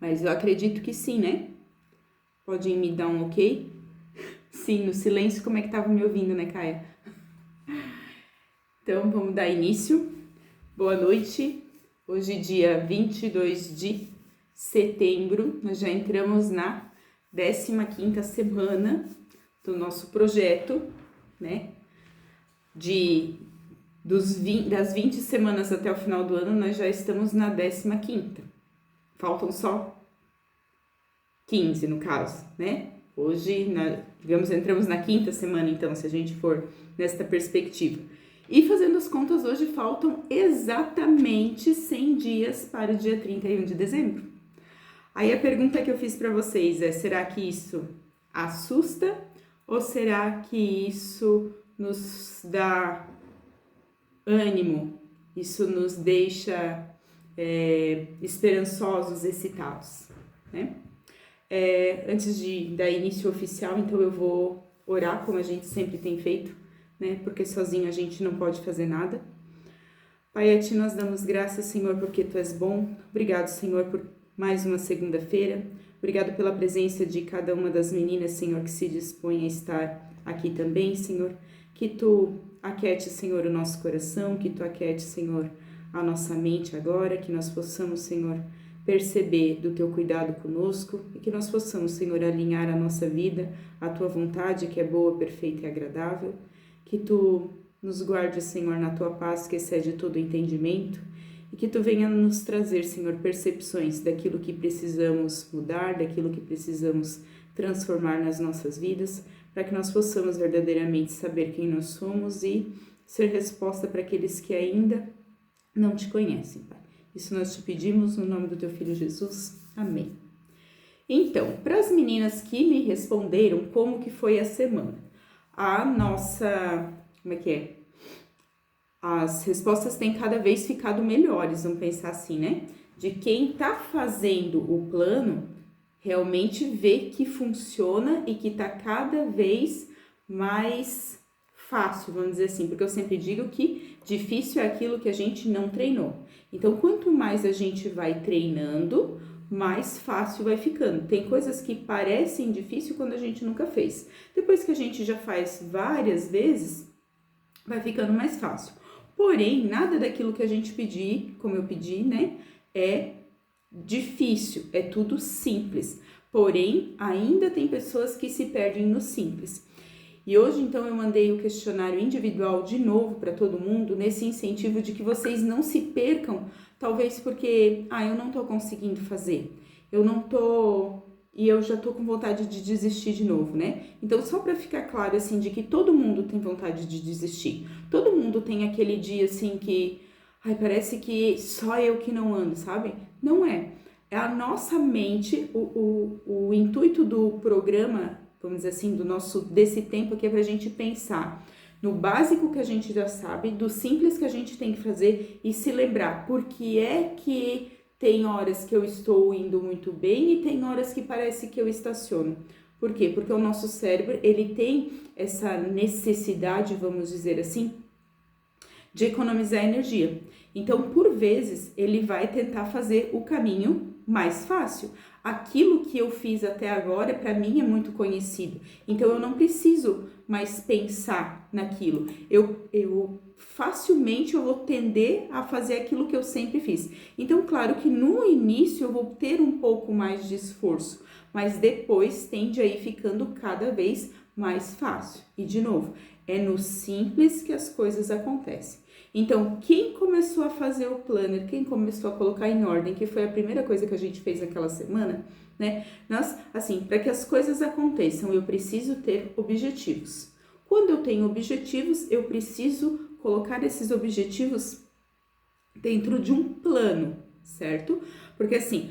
Mas eu acredito que sim, né? Podem me dar um ok? Sim, no silêncio, como é que tava me ouvindo, né, Caia? Então, vamos dar início. Boa noite. Hoje, dia 22 de setembro, nós já entramos na 15ª semana do nosso projeto, né? Das 20 semanas até o final do ano, nós já estamos na 15ª. Faltam só 15, no caso, né? Hoje, digamos, entramos na 5ª semana, então, se a gente for nesta perspectiva. E fazendo as contas, hoje faltam exatamente 100 dias para o dia 31 de dezembro. Aí a pergunta que eu fiz para vocês é, será que isso assusta ou será que isso nos dá ânimo, isso nos deixa esperançosos, excitados, né? Antes de dar início oficial, então eu vou orar, como a gente sempre tem feito, né? Porque sozinho a gente não pode fazer nada. Pai, a Ti nós damos graças, Senhor, porque Tu és bom. Obrigado, Senhor, por mais uma segunda-feira. Obrigado pela presença de cada uma das meninas, Senhor, que se dispõe a estar aqui também, Senhor. Que Tu aquete, Senhor, o nosso coração, que Tu aquete, Senhor, a nossa mente agora, que nós possamos, Senhor, perceber do Teu cuidado conosco e que nós possamos, Senhor, alinhar a nossa vida à Tua vontade, que é boa, perfeita e agradável. Que Tu nos guarde, Senhor, na Tua paz, que excede todo entendimento, e que Tu venha nos trazer, Senhor, percepções daquilo que precisamos mudar, daquilo que precisamos transformar nas nossas vidas, para que nós possamos verdadeiramente saber quem nós somos e ser resposta para aqueles que ainda não Te conhecem, Pai. Isso nós Te pedimos no nome do Teu Filho Jesus. Amém. Então, para as meninas que me responderam como que foi a semana, a nossa, as respostas têm cada vez ficado melhores, vamos pensar assim, né? De quem tá fazendo o plano, realmente vê que funciona e que tá cada vez mais fácil, vamos dizer assim, porque eu sempre digo que difícil é aquilo que a gente não treinou. Então, quanto mais a gente vai treinando, mais fácil vai ficando. Tem coisas que parecem difícil quando a gente nunca fez. Depois que a gente já faz várias vezes, vai ficando mais fácil. Porém, nada daquilo que a gente pedir, como eu pedi, né, é difícil, é tudo simples. Porém, ainda tem pessoas que se perdem no simples. E hoje, então, eu mandei o questionário individual de novo para todo mundo, nesse incentivo de que vocês não se percam, talvez porque, eu não tô conseguindo fazer, e eu já tô com vontade de desistir de novo, né? Então, só para ficar claro, assim, de que todo mundo tem vontade de desistir. Todo mundo tem aquele dia, assim, que, parece que só eu que não ando, sabe? Não é. É a nossa mente, o intuito do programa, vamos dizer assim, desse tempo aqui é pra gente pensar no básico que a gente já sabe, do simples que a gente tem que fazer e se lembrar por que é que tem horas que eu estou indo muito bem e tem horas que parece que eu estaciono. Por quê? Porque o nosso cérebro, ele tem essa necessidade, vamos dizer assim, de economizar energia. Então, por vezes, ele vai tentar fazer o caminho mais fácil. Aquilo que eu fiz até agora, para mim, é muito conhecido. Então, eu não preciso mais pensar naquilo. Eu facilmente eu vou tender a fazer aquilo que eu sempre fiz. Então, claro que no início eu vou ter um pouco mais de esforço, mas depois tende a ir ficando cada vez mais fácil. E, de novo, é no simples que as coisas acontecem. Então, quem começou a fazer o planner, quem começou a colocar em ordem, que foi a primeira coisa que a gente fez naquela semana, né? Nós, assim, para que as coisas aconteçam, eu preciso ter objetivos. Quando eu tenho objetivos, eu preciso colocar esses objetivos dentro de um plano, certo? Porque assim,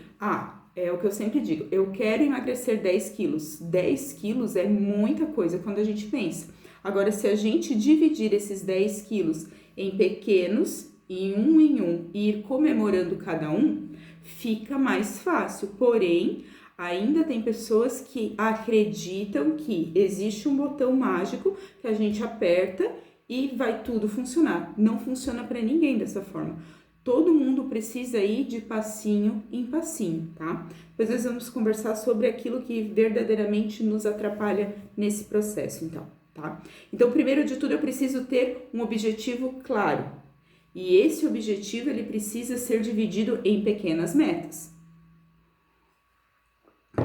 é o que eu sempre digo, eu quero emagrecer 10 quilos. 10 quilos é muita coisa quando a gente pensa. Agora, se a gente dividir esses 10 quilos em pequenos, em um, e ir comemorando cada um, fica mais fácil. Porém, ainda tem pessoas que acreditam que existe um botão mágico que a gente aperta e vai tudo funcionar. Não funciona para ninguém dessa forma. Todo mundo precisa ir de passinho em passinho, tá? Depois nós vamos conversar sobre aquilo que verdadeiramente nos atrapalha nesse processo, então, tá? Então, primeiro de tudo, eu preciso ter um objetivo claro. E esse objetivo, ele precisa ser dividido em pequenas metas,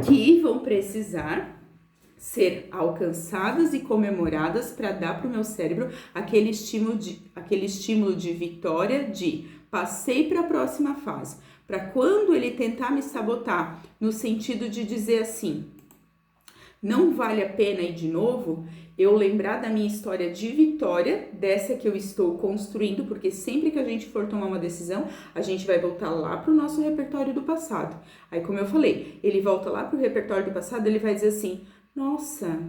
que vão precisar ser alcançadas e comemoradas para dar para o meu cérebro aquele estímulo de vitória, de passei para a próxima fase. Para quando ele tentar me sabotar, no sentido de dizer assim, não vale a pena ir de novo, eu lembrar da minha história de vitória, dessa que eu estou construindo, porque sempre que a gente for tomar uma decisão, a gente vai voltar lá para o nosso repertório do passado. Aí, como eu falei, ele volta lá para o repertório do passado, ele vai dizer assim, nossa,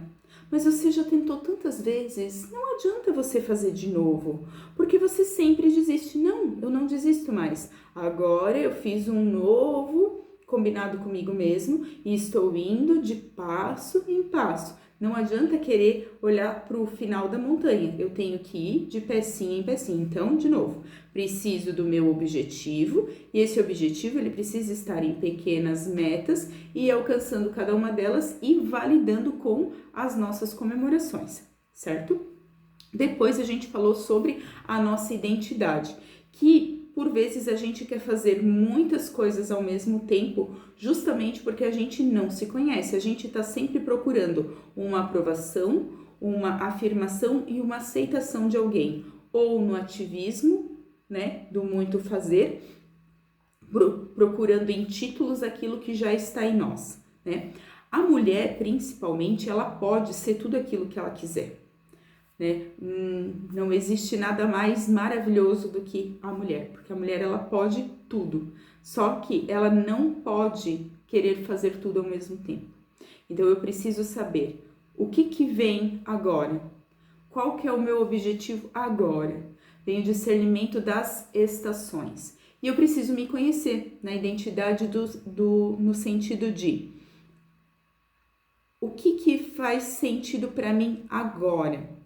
mas você já tentou tantas vezes, não adianta você fazer de novo, porque você sempre desiste. Não, eu não desisto mais. Agora eu fiz um novo combinado comigo mesmo e estou indo de passo em passo. Não adianta querer olhar para o final da montanha, eu tenho que ir de pecinha em pecinha. Então, de novo, preciso do meu objetivo e esse objetivo ele precisa estar em pequenas metas e alcançando cada uma delas e validando com as nossas comemorações, certo? Depois a gente falou sobre a nossa identidade, que por vezes a gente quer fazer muitas coisas ao mesmo tempo, justamente porque a gente não se conhece. A gente está sempre procurando uma aprovação, uma afirmação e uma aceitação de alguém. Ou no ativismo, né, do muito fazer, procurando em títulos aquilo que já está em nós, né? A mulher, principalmente, ela pode ser tudo aquilo que ela quiser. Né? Não existe nada mais maravilhoso do que a mulher, porque a mulher ela pode tudo, só que ela não pode querer fazer tudo ao mesmo tempo. Então eu preciso saber o que vem agora, qual que é o meu objetivo agora, vem o discernimento das estações. E eu preciso me conhecer na identidade no sentido de o que faz sentido para mim agora.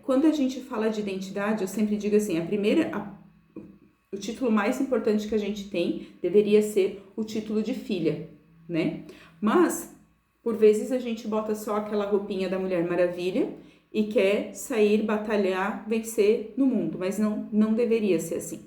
Quando a gente fala de identidade, eu sempre digo assim, o título mais importante que a gente tem deveria ser o título de filha, né? Mas, por vezes, a gente bota só aquela roupinha da Mulher Maravilha e quer sair, batalhar, vencer no mundo, mas não deveria ser assim.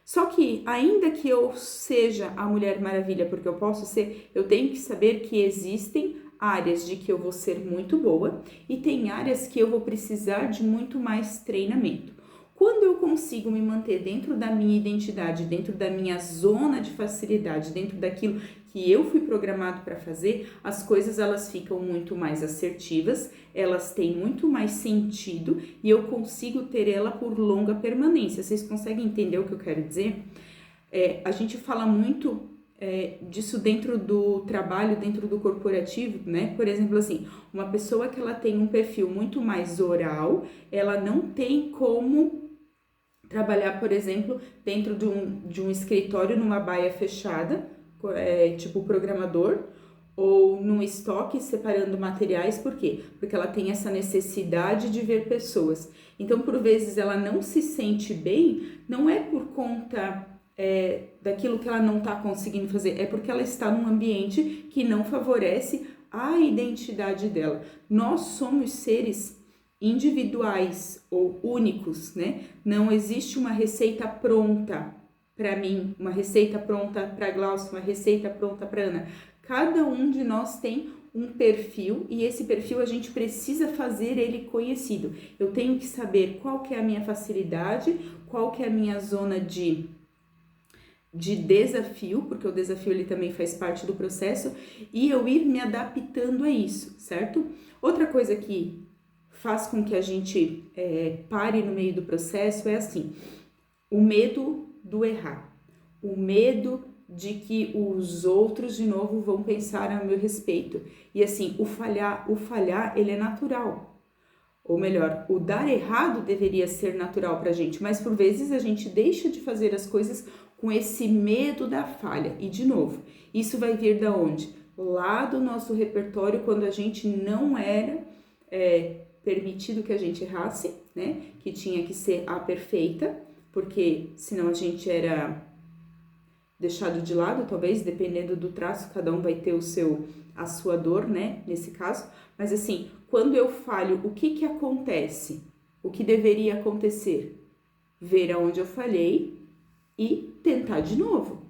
Só que, ainda que eu seja a Mulher Maravilha, porque eu posso ser, eu tenho que saber que existem áreas de que eu vou ser muito boa e tem áreas que eu vou precisar de muito mais treinamento. Quando eu consigo me manter dentro da minha identidade, dentro da minha zona de facilidade, dentro daquilo que eu fui programado para fazer, as coisas elas ficam muito mais assertivas, elas têm muito mais sentido e eu consigo ter ela por longa permanência. Vocês conseguem entender o que eu quero dizer? A gente fala muito disso dentro do trabalho, dentro do corporativo, né? Por exemplo, assim, uma pessoa que ela tem um perfil muito mais oral, ela não tem como trabalhar, por exemplo, dentro de um escritório numa baia fechada, tipo programador, ou num estoque separando materiais, por quê? Porque ela tem essa necessidade de ver pessoas. Então, por vezes, ela não se sente bem, não é por conta daquilo que ela não está conseguindo fazer, é porque ela está num ambiente que não favorece a identidade dela. Nós somos seres individuais ou únicos, né? Não existe uma receita pronta para mim, uma receita pronta para Glaucio, uma receita pronta para Ana. Cada um de nós tem um perfil e esse perfil a gente precisa fazer ele conhecido. Eu tenho que saber qual que é a minha facilidade, qual que é a minha zona de desafio, porque o desafio ele também faz parte do processo, e eu ir me adaptando a isso, certo? Outra coisa que faz com que a gente pare no meio do processo é assim, o medo do errar, o medo de que os outros de novo vão pensar a meu respeito. E assim, o falhar ele é natural. Ou melhor, o dar errado deveria ser natural pra gente, mas por vezes a gente deixa de fazer as coisas com esse medo da falha. E de novo, isso vai vir da onde? Lá do nosso repertório, quando a gente não era permitido que a gente errasse, né? Que tinha que ser a perfeita. porque senão a gente era deixado de lado, talvez, dependendo do traço, cada um vai ter a sua dor, né, nesse caso. Mas assim, quando eu falho, o que acontece? O que deveria acontecer? Ver aonde eu falhei e tentar de novo.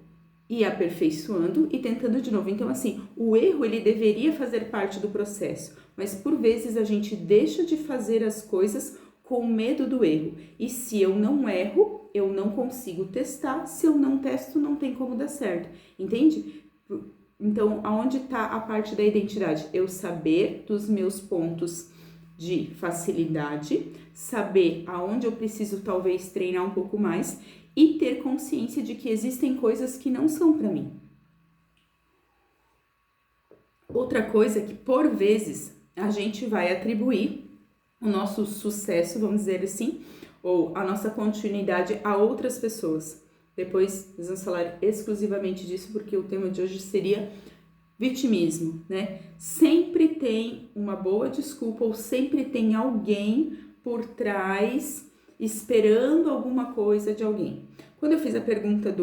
E aperfeiçoando e tentando de novo. Então, assim, o erro, ele deveria fazer parte do processo, mas por vezes a gente deixa de fazer as coisas com medo do erro. E se eu não erro, eu não consigo testar. Se eu não testo, não tem como dar certo. Entende? Então, aonde está a parte da identidade? Eu saber dos meus pontos de facilidade, saber aonde eu preciso talvez treinar um pouco mais e ter consciência de que existem coisas que não são para mim. Outra coisa é que, por vezes, a gente vai atribuir o nosso sucesso, vamos dizer assim, ou a nossa continuidade a outras pessoas. Depois, nós vamos falar exclusivamente disso, porque o tema de hoje seria vitimismo, né? Sempre tem uma boa desculpa ou sempre tem alguém por trás esperando alguma coisa de alguém. Quando eu fiz a pergunta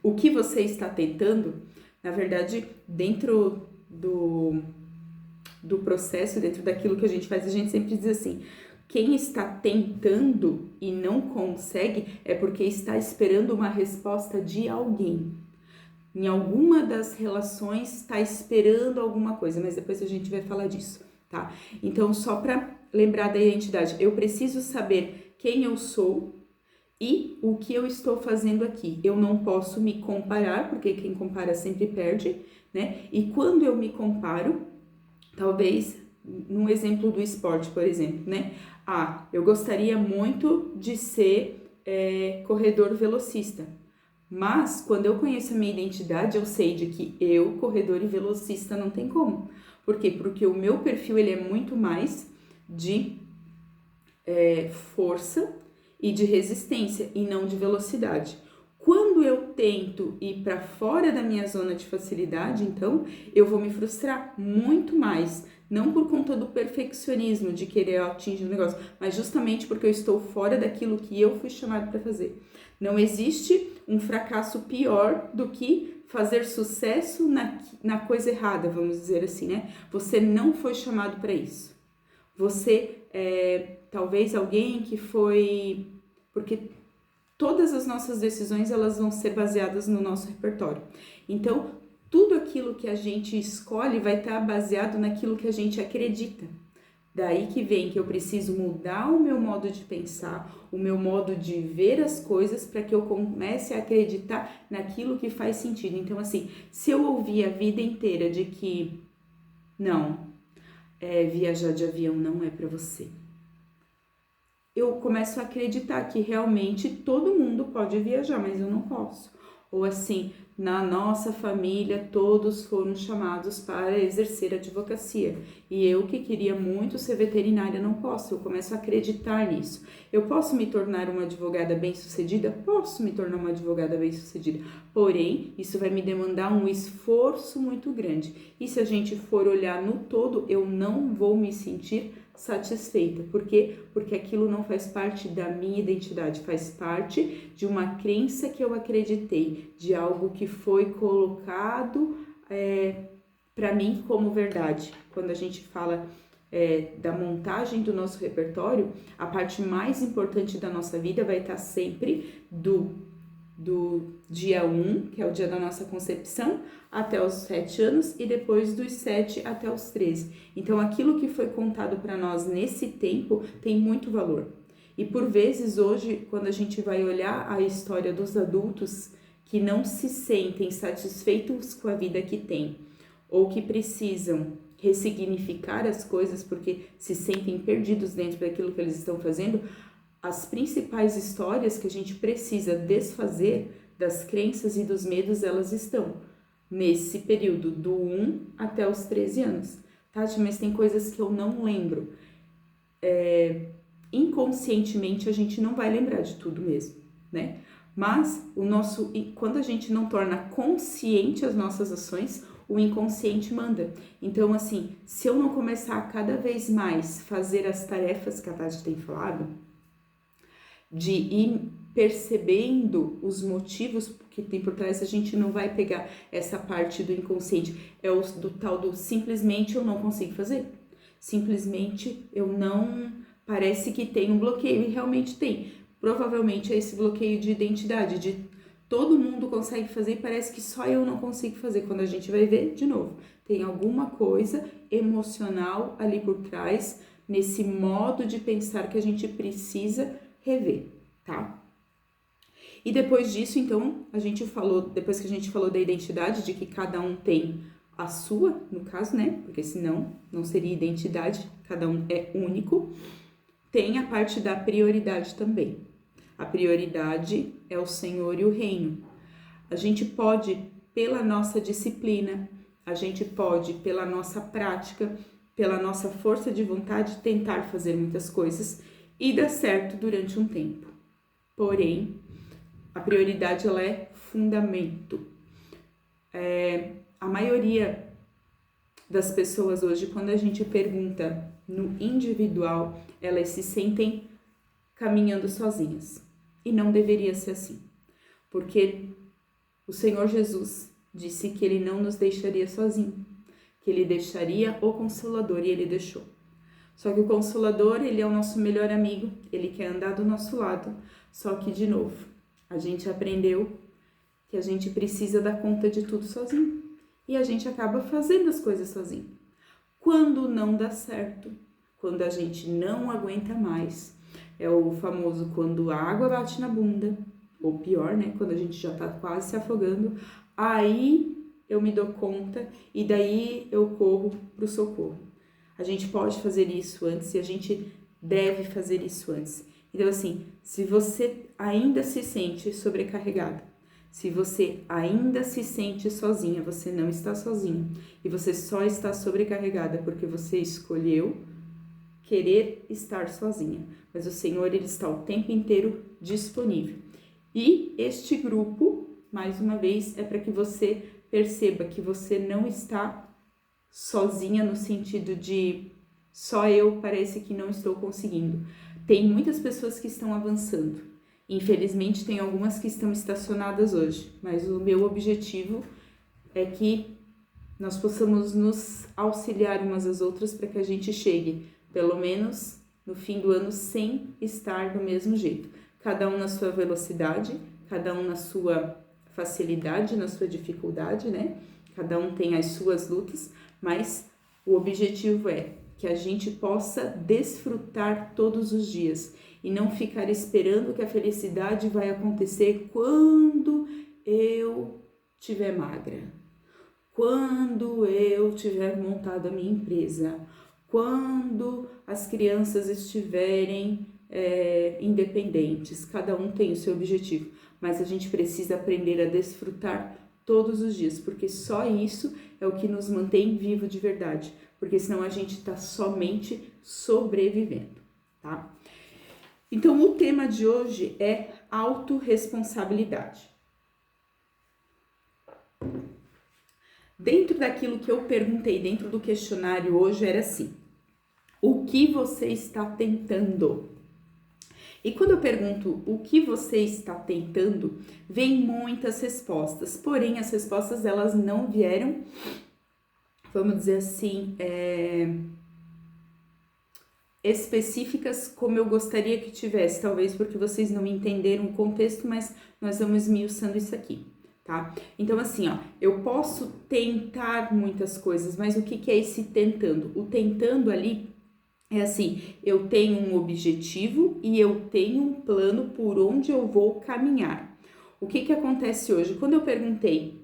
o que você está tentando, na verdade, dentro do processo, dentro daquilo que a gente faz, a gente sempre diz assim, quem está tentando e não consegue é porque está esperando uma resposta de alguém. Em alguma das relações está esperando alguma coisa, mas depois a gente vai falar disso, tá? Então, só para lembrar da identidade, eu preciso saber quem eu sou e o que eu estou fazendo aqui. Eu não posso me comparar, porque quem compara sempre perde, né? E quando eu me comparo, talvez, num exemplo do esporte, por exemplo, né? Eu gostaria muito de ser corredor velocista, mas quando eu conheço a minha identidade, eu sei de que eu, corredor e velocista, não tem como. Por quê? Porque o meu perfil ele é muito mais de força e de resistência e não de velocidade. Quando eu tento ir para fora da minha zona de facilidade, então, eu vou me frustrar muito mais. Não por conta do perfeccionismo, de querer atingir o negócio, mas justamente porque eu estou fora daquilo que eu fui chamado para fazer. Não existe um fracasso pior do que fazer sucesso na coisa errada, vamos dizer assim, né? Você não foi chamado para isso. Você talvez alguém que foi... Porque todas as nossas decisões, elas vão ser baseadas no nosso repertório. Então, tudo aquilo que a gente escolhe vai estar baseado naquilo que a gente acredita. Daí que vem que eu preciso mudar o meu modo de pensar, o meu modo de ver as coisas para que eu comece a acreditar naquilo que faz sentido. Então, assim, se eu ouvir a vida inteira de que viajar de avião não é para você, eu começo a acreditar que realmente todo mundo pode viajar, mas eu não posso. Ou assim, na nossa família todos foram chamados para exercer advocacia e eu que queria muito ser veterinária não posso. Eu começo a acreditar nisso. Eu posso me tornar uma advogada bem-sucedida? Posso me tornar uma advogada bem-sucedida, porém isso vai me demandar um esforço muito grande e se a gente for olhar no todo, eu não vou me sentir satisfeita. Por quê? Porque aquilo não faz parte da minha identidade, faz parte de uma crença que eu acreditei, de algo que foi colocado para mim como verdade. Quando a gente fala da montagem do nosso repertório, a parte mais importante da nossa vida vai estar sempre do dia 1, que é o dia da nossa concepção, até os 7 anos e depois dos 7 até os 13. Então, aquilo que foi contado para nós nesse tempo tem muito valor. E por vezes hoje, quando a gente vai olhar a história dos adultos que não se sentem satisfeitos com a vida que têm ou que precisam ressignificar as coisas porque se sentem perdidos dentro daquilo que eles estão fazendo, as principais histórias que a gente precisa desfazer das crenças e dos medos, elas estão nesse período do 1 até os 13 anos. Tati, mas tem coisas que eu não lembro. Inconscientemente a gente não vai lembrar de tudo mesmo, né? Mas quando a gente não torna consciente as nossas ações, o inconsciente manda. Então, assim, se eu não começar a cada vez mais fazer as tarefas que a Tati tem falado, de ir percebendo os motivos que tem por trás, a gente não vai pegar essa parte do inconsciente, do tal do simplesmente eu não consigo fazer, simplesmente eu não, parece que tem um bloqueio, e realmente tem, provavelmente é esse bloqueio de identidade, de todo mundo consegue fazer e parece que só eu não consigo fazer, quando a gente vai ver, de novo, tem alguma coisa emocional ali por trás, nesse modo de pensar que a gente precisa rever, tá? E depois disso, então, depois que a gente falou da identidade, de que cada um tem a sua, no caso, né? Porque senão não seria identidade, cada um é único. Tem a parte da prioridade também. A prioridade é o Senhor e o reino. A gente pode, pela nossa disciplina, a gente pode, pela nossa prática, pela nossa força de vontade, tentar fazer muitas coisas e dar certo durante um tempo. Porém, a prioridade, ela é fundamento. A maioria das pessoas hoje, quando a gente pergunta no individual, elas se sentem caminhando sozinhas. E não deveria ser assim. Porque o Senhor Jesus disse que Ele não nos deixaria sozinho, que Ele deixaria o Consolador, e Ele deixou. Só que o Consolador, Ele é o nosso melhor amigo, Ele quer andar do nosso lado, só que, de novo, a gente aprendeu que a gente precisa dar conta de tudo sozinho, e a gente acaba fazendo as coisas sozinho. Quando não dá certo, quando a gente não aguenta mais, é o famoso quando a água bate na bunda, ou pior, né, quando a gente já tá quase se afogando, aí eu me dou conta e daí eu corro pro socorro. A gente pode fazer isso antes e a gente deve fazer isso antes. Então, assim, se você ainda se sente sobrecarregada, se você ainda se sente sozinha, você não está sozinha e você só está sobrecarregada porque você escolheu querer estar sozinha. Mas o Senhor, Ele está o tempo inteiro disponível. E este grupo, mais uma vez, é para que você perceba que você não está sozinha no sentido de só eu parece que não estou conseguindo. Tem muitas pessoas que estão avançando. Infelizmente, tem algumas que estão estacionadas hoje. Mas o meu objetivo é que nós possamos nos auxiliar umas às outras para que a gente chegue, pelo menos no fim do ano, sem estar do mesmo jeito. Cada um na sua velocidade, cada um na sua facilidade, na sua dificuldade, né? Cada um tem as suas lutas, mas o objetivo é que a gente possa desfrutar todos os dias e não ficar esperando que a felicidade vai acontecer quando eu tiver magra, quando eu tiver montado a minha empresa, quando as crianças estiverem independentes. Cada um tem o seu objetivo, mas a gente precisa aprender a desfrutar todos os dias, porque só isso é o que nos mantém vivo de verdade, porque senão a gente está somente sobrevivendo, tá? Então, o tema de hoje é autorresponsabilidade. Dentro daquilo que eu perguntei, dentro do questionário hoje, era assim: o que você está tentando? E quando eu pergunto o que você está tentando, vem muitas respostas, porém as respostas elas não vieram, vamos dizer assim, específicas como eu gostaria que tivesse, talvez porque vocês não entenderam o contexto, mas nós vamos esmiuçando isso aqui, tá? Então assim, ó, eu posso tentar muitas coisas, mas o que é esse tentando? O tentando ali é assim, eu tenho um objetivo e eu tenho um plano por onde eu vou caminhar. O que acontece hoje? Quando eu perguntei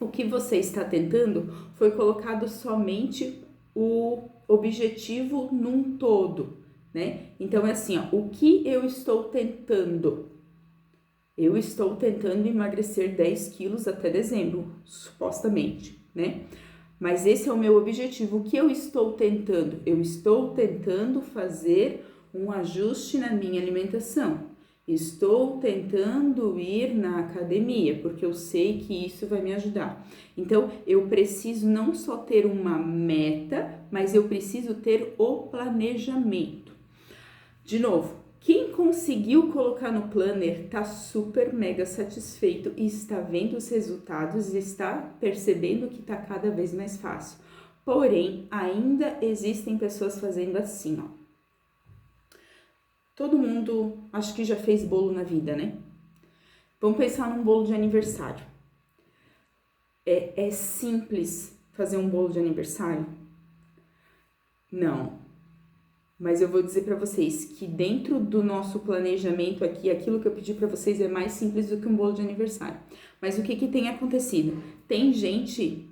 o que você está tentando, foi colocado somente o objetivo num todo, né? Então é assim, ó, o que eu estou tentando? Eu estou tentando emagrecer 10 quilos até dezembro, supostamente, né? Mas esse é o meu objetivo. O que eu estou tentando? Eu estou tentando fazer um ajuste na minha alimentação. Estou tentando ir na academia, porque eu sei que isso vai me ajudar. Então, eu preciso não só ter uma meta, mas eu preciso ter o planejamento. De novo, Quem conseguiu colocar no planner tá super mega satisfeito e está vendo os resultados e está percebendo que tá cada vez mais fácil. Porém, ainda existem pessoas fazendo assim, ó. Todo mundo acho que já fez bolo na vida, né? Vamos pensar num bolo de aniversário. É simples fazer um bolo de aniversário? Não. Mas eu vou dizer para vocês que dentro do nosso planejamento aqui, aquilo que eu pedi para vocês é mais simples do que um bolo de aniversário. Mas o que tem acontecido? Tem gente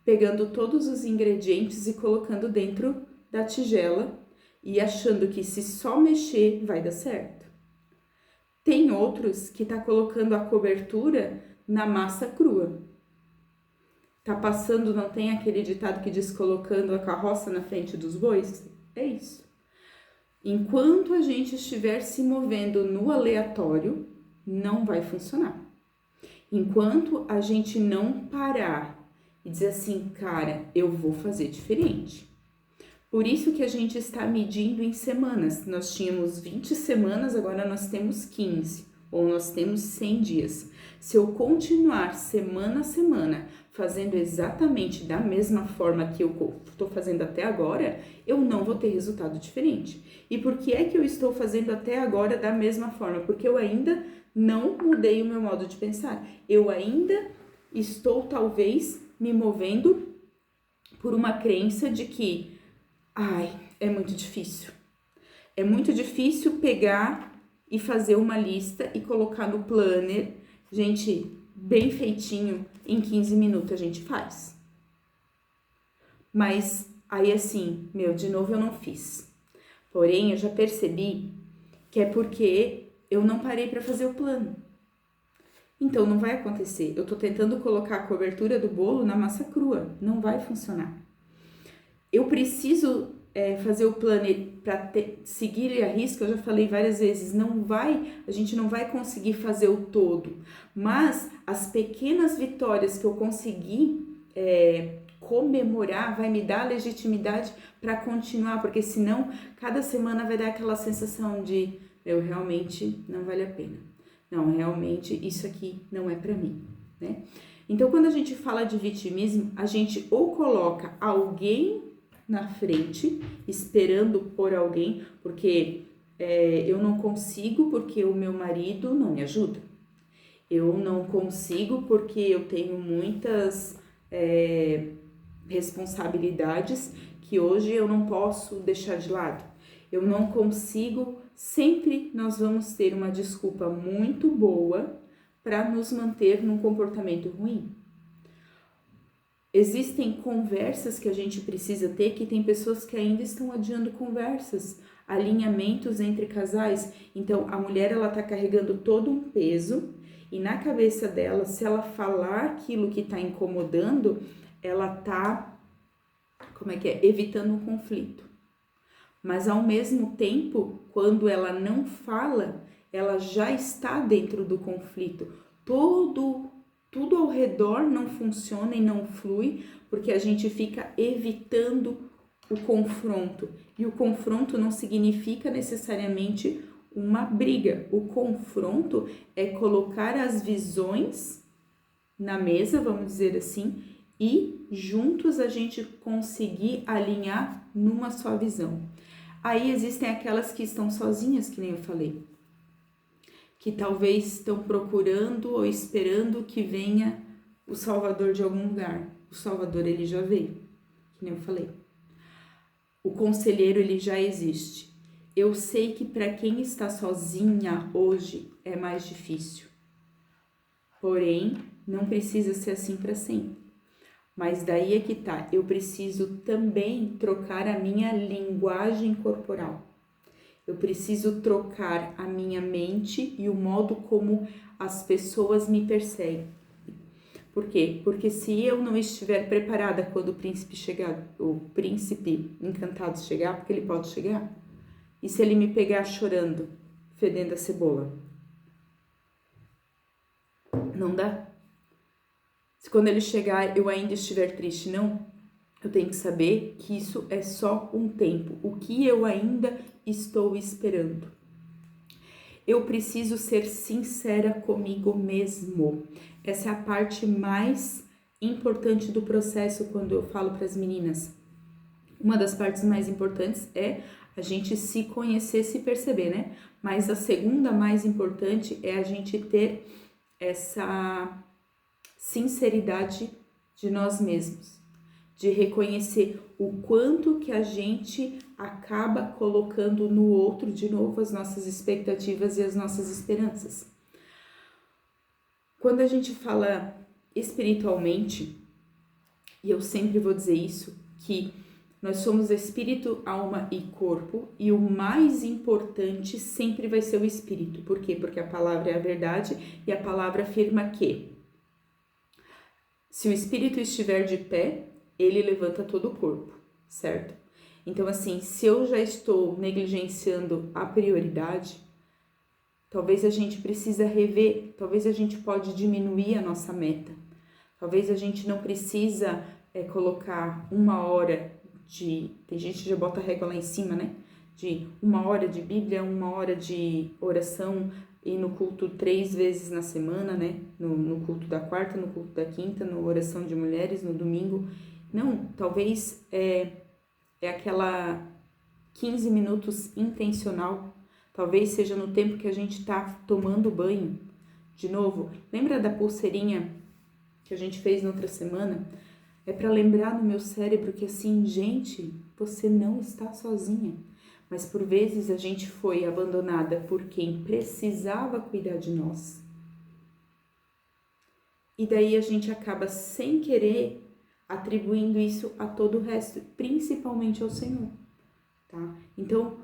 pegando todos os ingredientes e colocando dentro da tigela e achando que se só mexer vai dar certo. Tem outros que tá colocando a cobertura na massa crua. Tá passando, não tem aquele ditado que diz colocando a carroça na frente dos bois? É isso. Enquanto a gente estiver se movendo no aleatório, não vai funcionar. Enquanto a gente não parar e dizer assim, cara, eu vou fazer diferente. Por isso que a gente está medindo em semanas. Nós tínhamos 20 semanas, agora nós temos 15, ou nós temos 100 dias. Se eu continuar semana a semana fazendo exatamente da mesma forma que eu estou fazendo até agora, eu não vou ter resultado diferente. E por que é que eu estou fazendo até agora da mesma forma? Porque eu ainda não mudei o meu modo de pensar. Eu ainda estou, talvez, me movendo por uma crença de que, é muito difícil. É muito difícil pegar e fazer uma lista e colocar no planner. Gente, bem feitinho, em 15 minutos a gente faz. Mas aí assim, de novo eu não fiz. Porém, eu já percebi que é porque eu não parei para fazer o plano. Então, não vai acontecer. Eu tô tentando colocar a cobertura do bolo na massa crua. Não vai funcionar. Eu preciso fazer o planner para seguir ele a risco. Eu já falei várias vezes, a gente não vai conseguir fazer o todo. Mas as pequenas vitórias que eu consegui comemorar vai me dar legitimidade para continuar. Porque senão, cada semana vai dar aquela sensação de, realmente não vale a pena. Não, realmente isso aqui não é para mim, né? Então, quando a gente fala de vitimismo, a gente ou coloca alguém na frente, esperando por alguém, porque eu não consigo porque o meu marido não me ajuda. Eu não consigo porque eu tenho muitas responsabilidades que hoje eu não posso deixar de lado. Eu não consigo. Sempre nós vamos ter uma desculpa muito boa para nos manter num comportamento ruim. Existem conversas que a gente precisa ter, que tem pessoas que ainda estão adiando conversas, alinhamentos entre casais. Então, a mulher, ela tá carregando todo um peso e na cabeça dela, se ela falar aquilo que tá incomodando, ela tá, evitando um conflito. Mas ao mesmo tempo, quando ela não fala, ela já está dentro do conflito. Tudo ao redor não funciona e não flui, porque a gente fica evitando o confronto. E o confronto não significa necessariamente uma briga. O confronto é colocar as visões na mesa, vamos dizer assim, e juntos a gente conseguir alinhar numa só visão. Aí existem aquelas que estão sozinhas, que nem eu falei, que talvez estão procurando ou esperando que venha o Salvador de algum lugar. O Salvador, ele já veio, que nem eu falei. O conselheiro, ele já existe. Eu sei que para quem está sozinha hoje é mais difícil. Porém, não precisa ser assim para sempre. Mas daí é que tá, eu preciso também trocar a minha linguagem corporal. Eu preciso trocar a minha mente e o modo como as pessoas me percebem. Por quê? Porque se eu não estiver preparada quando o príncipe chegar, o príncipe encantado chegar, porque ele pode chegar, e se ele me pegar chorando, fedendo a cebola? Não dá. Se quando ele chegar eu ainda estiver triste, não. Eu tenho que saber que isso é só um tempo. O que eu ainda estou esperando. eu preciso ser sincera comigo mesmo. Essa é a parte mais importante do processo quando eu falo para as meninas. Uma das partes mais importantes é a gente se conhecer, se perceber, né? Mas a segunda mais importante é a gente ter essa sinceridade de nós mesmos, de reconhecer o quanto que a gente acaba colocando no outro, de novo, as nossas expectativas e as nossas esperanças. Quando a gente fala espiritualmente, e eu sempre vou dizer isso, que nós somos espírito, alma e corpo, e o mais importante sempre vai ser o espírito. Por quê? Porque a palavra é a verdade e a palavra afirma que se o espírito estiver de pé, ele levanta todo o corpo, certo? Então, assim, se eu já estou negligenciando a prioridade, talvez a gente precisa rever, talvez a gente pode diminuir a nossa meta. Talvez a gente não precisa colocar 1 hora tem gente que já bota a régua lá em cima, né? De 1 hora de Bíblia, 1 hora de oração e no culto 3 vezes na semana, né? No culto da quarta, no culto da quinta, na oração de mulheres, no domingo. Não, talvez é aquela 15 minutos intencional. Talvez seja no tempo que a gente tá tomando banho. De novo, lembra da pulseirinha que a gente fez na outra semana? É para lembrar no meu cérebro que assim, gente, você não está sozinha. Mas por vezes a gente foi abandonada por quem precisava cuidar de nós. E daí a gente acaba sem querer atribuindo isso a todo o resto, principalmente ao Senhor, tá? Então,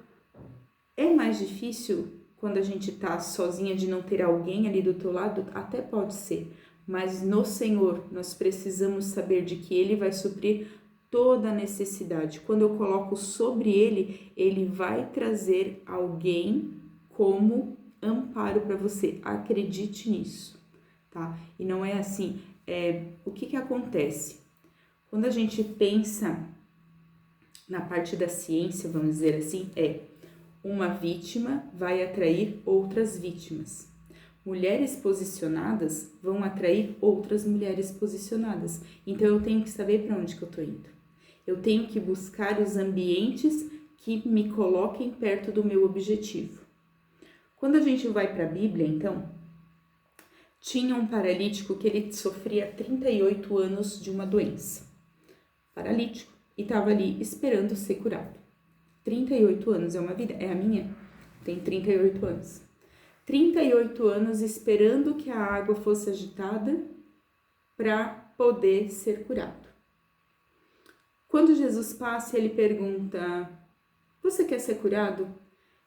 é mais difícil quando a gente tá sozinha de não ter alguém ali do teu lado? Até pode ser. Mas no Senhor, nós precisamos saber de que Ele vai suprir toda a necessidade. Quando eu coloco sobre Ele, Ele vai trazer alguém como amparo para você. Acredite nisso, tá? E não é assim. O que acontece? Quando a gente pensa na parte da ciência, vamos dizer assim, uma vítima vai atrair outras vítimas. Mulheres posicionadas vão atrair outras mulheres posicionadas. Então, eu tenho que saber para onde que eu tô indo. Eu tenho que buscar os ambientes que me coloquem perto do meu objetivo. Quando a gente vai para a Bíblia, então, tinha um paralítico que ele sofria 38 anos de uma doença. Paralítico. E estava ali esperando ser curado. 38 anos é uma vida. É a minha. Tem 38 anos. 38 anos esperando que a água fosse agitada para poder ser curado. Quando Jesus passa, ele pergunta: você quer ser curado?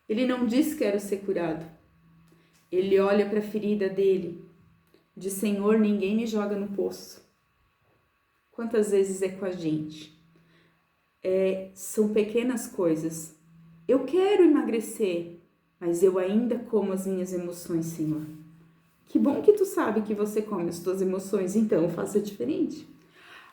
Ele não diz quero ser curado. Ele olha para a ferida dele, diz: Senhor, ninguém me joga no poço. Quantas vezes é com a gente? São pequenas coisas. Eu quero emagrecer, mas eu ainda como as minhas emoções, Senhor. Que bom que tu sabe que você come as tuas emoções, então faça diferente.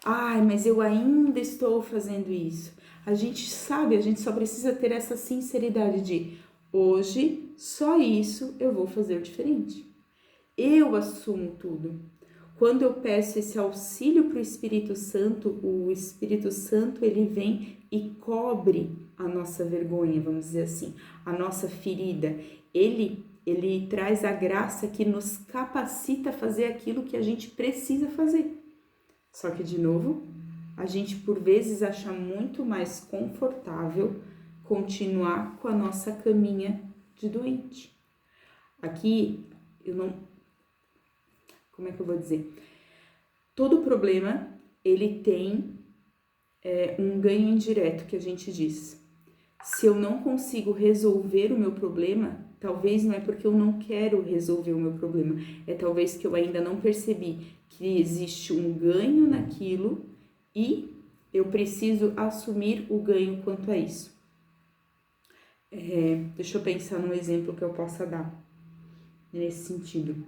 Ai, mas eu ainda estou fazendo isso. A gente sabe, a gente só precisa ter essa sinceridade de hoje, só isso eu vou fazer diferente. Eu assumo tudo. Quando eu peço esse auxílio para o Espírito Santo ele vem e cobre a nossa vergonha, vamos dizer assim, a nossa ferida. Ele traz a graça que nos capacita a fazer aquilo que a gente precisa fazer. Só que, de novo, a gente por vezes acha muito mais confortável continuar com a nossa caminha de doente. Aqui, como é que eu vou dizer? Todo problema, ele tem um ganho indireto, que a gente diz. Se eu não consigo resolver o meu problema, talvez não é porque eu não quero resolver o meu problema, é talvez que eu ainda não percebi que existe um ganho naquilo e eu preciso assumir o ganho quanto a isso. Deixa eu pensar num exemplo que eu possa dar nesse sentido.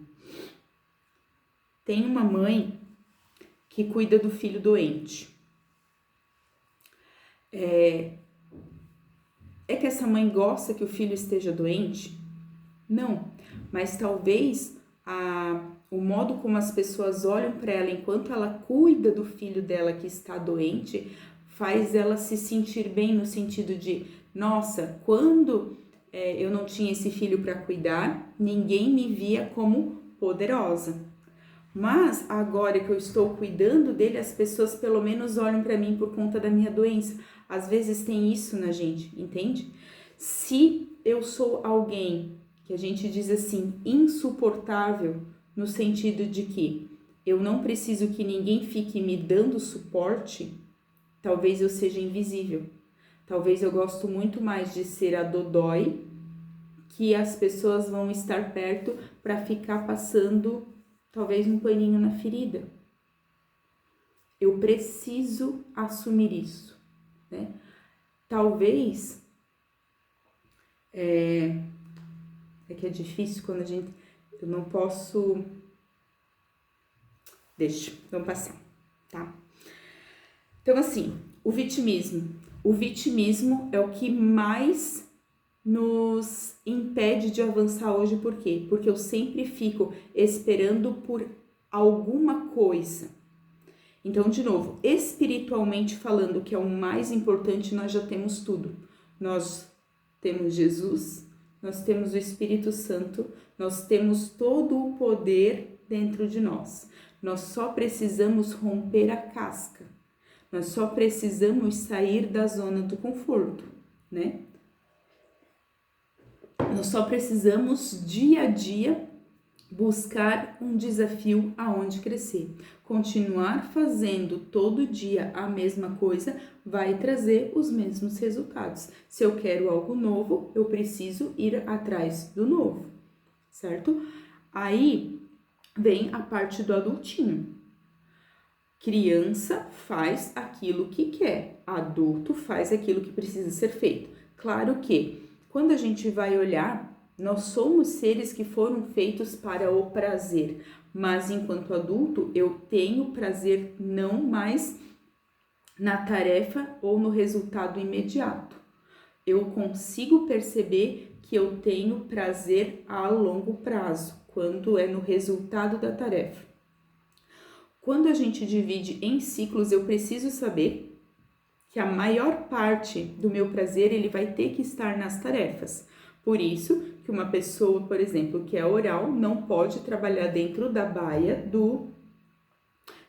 Tem uma mãe que cuida do filho doente. É que essa mãe gosta que o filho esteja doente? Não, mas talvez o modo como as pessoas olham para ela enquanto ela cuida do filho dela que está doente faz ela se sentir bem no sentido de, nossa, quando eu não tinha esse filho para cuidar, ninguém me via como poderosa. Mas agora que eu estou cuidando dele, as pessoas pelo menos olham para mim por conta da minha doença. Às vezes tem isso na gente, entende? Se eu sou alguém que a gente diz assim, insuportável, no sentido de que eu não preciso que ninguém fique me dando suporte, talvez eu seja invisível. Talvez eu gosto muito mais de ser a dodói, que as pessoas vão estar perto para ficar passando talvez um paninho na ferida. Eu preciso assumir isso, né? Talvez é que é difícil quando eu não posso. Deixa, vamos passar, tá? Então, assim, o vitimismo. O vitimismo é o que mais nos impede de avançar hoje, por quê? Porque eu sempre fico esperando por alguma coisa. Então, de novo, espiritualmente falando, que é o mais importante, nós já temos tudo. Nós temos Jesus, nós temos o Espírito Santo, nós temos todo o poder dentro de nós. Nós só precisamos romper a casca. Nós só precisamos sair da zona do conforto, né? Nós só precisamos, dia a dia, buscar um desafio aonde crescer. Continuar fazendo todo dia a mesma coisa vai trazer os mesmos resultados. Se eu quero algo novo, eu preciso ir atrás do novo, certo? Aí vem a parte do adultinho. Criança faz aquilo que quer, adulto faz aquilo que precisa ser feito. Claro que quando a gente vai olhar, nós somos seres que foram feitos para o prazer, mas enquanto adulto eu tenho prazer não mais na tarefa ou no resultado imediato. Eu consigo perceber que eu tenho prazer a longo prazo, quando é no resultado da tarefa. Quando a gente divide em ciclos, eu preciso saber que a maior parte do meu prazer ele vai ter que estar nas tarefas. Por isso que uma pessoa, por exemplo, que é oral, não pode trabalhar dentro da baia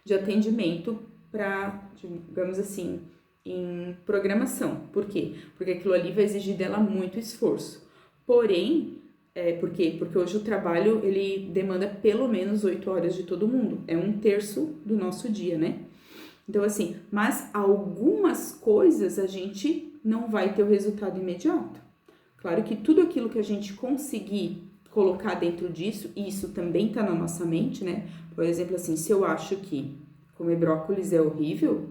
de atendimento para, digamos assim, em programação. Por quê? Porque aquilo ali vai exigir dela muito esforço. Porém, por quê? Porque hoje o trabalho, ele demanda pelo menos 8 horas de todo mundo. É 1/3 do nosso dia, né? Então, assim, mas algumas coisas a gente não vai ter o resultado imediato. Claro que tudo aquilo que a gente conseguir colocar dentro disso, e isso também tá na nossa mente, né? Por exemplo, assim, se eu acho que comer brócolis é horrível,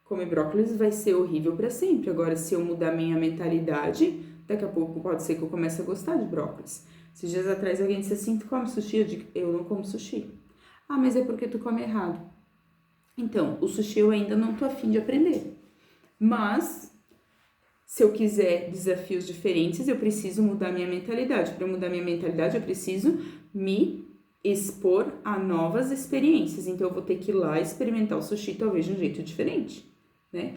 comer brócolis vai ser horrível para sempre. Agora, se eu mudar minha mentalidade, daqui a pouco pode ser que eu comece a gostar de brócolis. Esses dias atrás alguém disse assim, tu come sushi? Eu digo, eu não como sushi. Ah, mas é porque tu come errado. Então, o sushi eu ainda não tô afim de aprender. Mas, se eu quiser desafios diferentes, eu preciso mudar minha mentalidade. Para mudar minha mentalidade, eu preciso me expor a novas experiências. Então, eu vou ter que ir lá experimentar o sushi, talvez de um jeito diferente, né?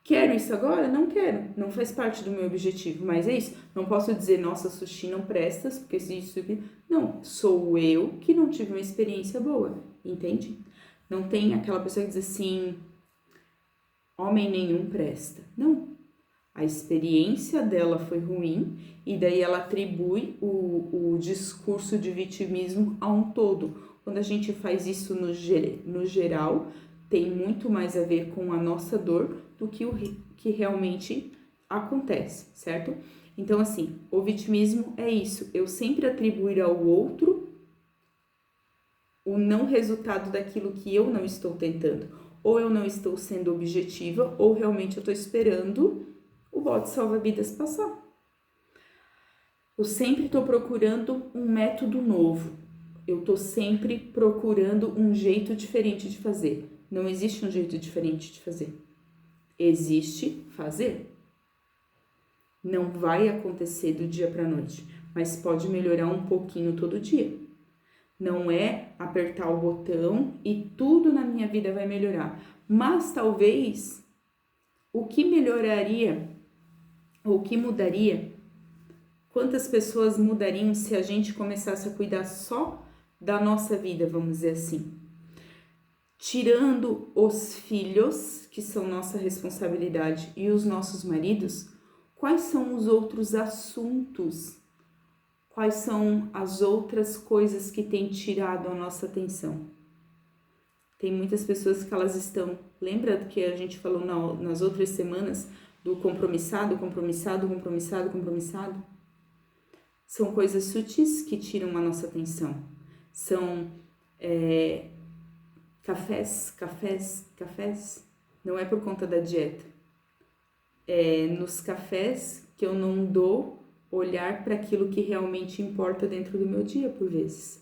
Quero isso agora? Não quero. Não faz parte do meu objetivo, mas é isso. Não posso dizer, nossa, sushi não presta, porque isso... Não, sou eu que não tive uma experiência boa, entende? Não tem aquela pessoa que diz assim, homem nenhum presta. Não. A experiência dela foi ruim e daí ela atribui o discurso de vitimismo a um todo. Quando a gente faz isso no geral, tem muito mais a ver com a nossa dor do que o que realmente acontece, certo? Então, assim, o vitimismo é isso. Eu sempre atribuir ao outro o não resultado daquilo que eu não estou tentando. Ou eu não estou sendo objetiva, ou realmente eu estou esperando o bote salva-vidas passar. Eu sempre estou procurando um método novo. Eu estou sempre procurando um jeito diferente de fazer. Não existe um jeito diferente de fazer. Existe fazer. Não vai acontecer do dia para a noite. mas pode melhorar um pouquinho todo dia. Não é apertar o botão e tudo na minha vida vai melhorar. Mas talvez o que melhoraria, ou o que mudaria, quantas pessoas mudariam se a gente começasse a cuidar só da nossa vida, vamos dizer assim. Tirando os filhos, que são nossa responsabilidade, e os nossos maridos, quais são os outros assuntos? Quais são as outras coisas que têm tirado a nossa atenção? Tem muitas pessoas que elas estão... Lembra que a gente falou nas outras semanas do compromissado, compromissado, compromissado, compromissado? São coisas sutis que tiram a nossa atenção. São cafés. Não é por conta da dieta. É nos cafés que eu não dou olhar para aquilo que realmente importa dentro do meu dia, por vezes.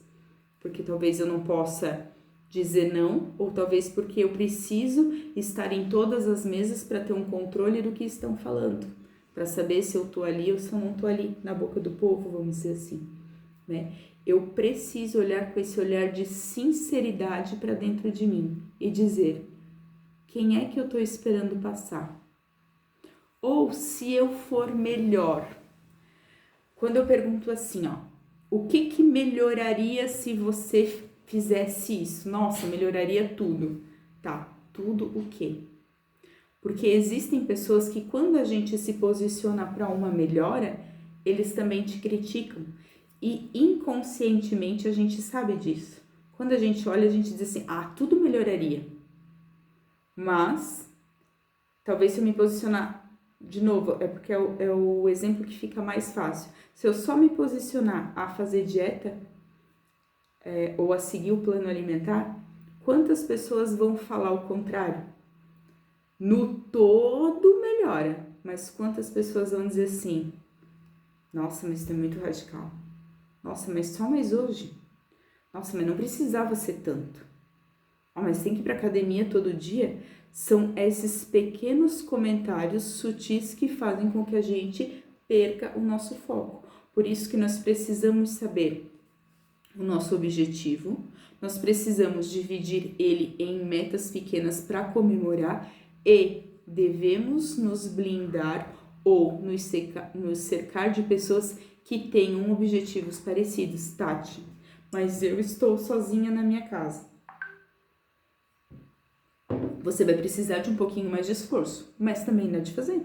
Porque talvez eu não possa dizer não, ou talvez porque eu preciso estar em todas as mesas para ter um controle do que estão falando, para saber se eu tô ali ou se eu não tô ali na boca do povo, vamos dizer assim, né? Eu preciso olhar com esse olhar de sinceridade para dentro de mim e dizer: quem é que eu tô esperando passar? Ou se eu for melhor. Quando eu pergunto assim, o que melhoraria se você fizesse isso? Nossa, melhoraria tudo. Tá, tudo o quê? Porque existem pessoas que quando a gente se posiciona para uma melhora, eles também te criticam. E inconscientemente a gente sabe disso. Quando a gente olha, a gente diz assim, tudo melhoraria. Mas, talvez se eu me posicionar, de novo, é porque é o exemplo que fica mais fácil. Se eu só me posicionar a fazer dieta, ou a seguir o plano alimentar, quantas pessoas vão falar o contrário? No todo melhora, mas quantas pessoas vão dizer assim, nossa, mas isso é muito radical. Nossa, mas só mais hoje? Nossa, mas não precisava ser tanto. Mas tem que ir pra academia todo dia? São esses pequenos comentários sutis que fazem com que a gente perca o nosso foco. Por isso que nós precisamos saber o nosso objetivo, nós precisamos dividir ele em metas pequenas para comemorar e devemos nos blindar ou nos cercar de pessoas que tenham objetivos parecidos. Tati, mas eu estou sozinha na minha casa. Você vai precisar de um pouquinho mais de esforço, mas também dá de fazer.